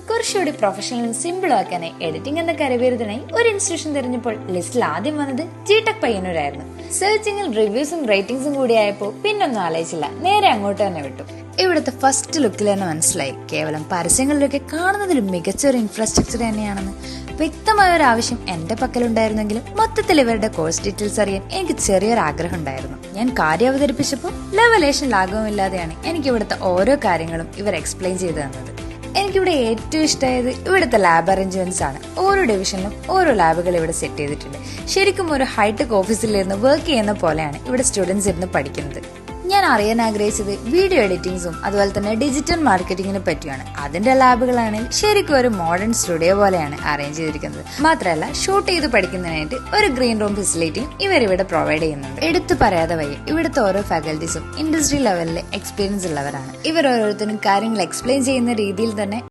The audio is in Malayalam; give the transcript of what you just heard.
കുറച്ചുകൂടി പ്രൊഫഷണലും സിമ്പിളും ആക്കാനായി എഡിറ്റിംഗ് എന്ന കരവേരുതിനായി ഒരു ഇൻസ്റ്റിറ്റ്യൂഷൻ തിരഞ്ഞപ്പോൾ ലിസ്റ്റിൽ ആദ്യം വന്നത് ജിടെക് പയ്യന്നൂരായിരുന്നു. സെർച്ചിങ്ങിൽ റിവ്യൂസും റേറ്റിംഗ്സും കൂടി ആയപ്പോൾ പിന്നൊന്നും ആലോചിച്ചില്ല, നേരെ അങ്ങോട്ട് തന്നെ വിട്ടു. ഇവിടുത്തെ ഫസ്റ്റ് ലുക്കിൽ തന്നെ മനസ്സിലായി കേവലം പരസ്യങ്ങളിലൊക്കെ കാണുന്നതിലും മികച്ച ഒരു ഇൻഫ്രാസ്ട്രക്ചർ തന്നെയാണെന്ന്. വ്യക്തമായ ഒരു ആവശ്യം എന്റെ പക്കലുണ്ടായിരുന്നെങ്കിലും മൊത്തത്തിൽ ഇവരുടെ കോഴ്സ് ഡീറ്റെയിൽസ് അറിയാൻ എനിക്ക് ചെറിയൊരു ആഗ്രഹം ഉണ്ടായിരുന്നു. ഞാൻ കാര്യം അവതരിപ്പിച്ചപ്പോൾ ലെവലേഷൻ ലാഘവമില്ലാതെയാണ് എനിക്ക് ഇവിടുത്തെ ഓരോ കാര്യങ്ങളും ഇവർ എക്സ്പ്ലെയിൻ ചെയ്തു തന്നത്. എനിക്കിവിടെ ഏറ്റവും ഇഷ്ടമായത് ഇവിടുത്തെ ലാബ് അറേഞ്ച്മെന്റ്സ് ആണ്. ഓരോ ഡിവിഷനിലും ഓരോ ലാബുകൾ ഇവിടെ സെറ്റ് ചെയ്തിട്ടുണ്ട്. ശരിക്കും ഒരു ഹൈടെക് ഓഫീസിലിരുന്ന് വർക്ക് ചെയ്യുന്ന പോലെയാണ് ഇവിടെ സ്റ്റുഡൻസ് ഇരുന്ന് പഠിക്കുന്നത്. ഞാൻ അറിയാൻ ആഗ്രഹിച്ചത് വീഡിയോ എഡിറ്റിംഗ്സും അതുപോലെ തന്നെ ഡിജിറ്റൽ മാർക്കറ്റിങ്ങിനെ പറ്റിയാണ്. അതിന്റെ ലാബുകളാണെങ്കിൽ ശരിക്കും ഒരു മോഡേൺ സ്റ്റുഡിയോ പോലെയാണ് അറേഞ്ച് ചെയ്തിരിക്കുന്നത്. മാത്രമല്ല ഷൂട്ട് ചെയ്ത് പഠിക്കുന്നതിനായിട്ട് ഒരു ഗ്രീൻ റൂം ഫെസിലിറ്റിയും ഇവരിവിടെ പ്രൊവൈഡ് ചെയ്യുന്നുണ്ട്. എടുത്തു പറയാതെ വയ്യ, ഇവിടുത്തെ ഓരോ ഫാക്കൽറ്റീസും ഇൻഡസ്ട്രി ലെവലിൽ എക്സ്പീരിയൻസ് ഉള്ളവരാണ്. ഇവർ ഓരോരുത്തരും കാര്യങ്ങൾ എക്സ്പ്ലെയിൻ ചെയ്യുന്ന രീതിയിൽ തന്നെ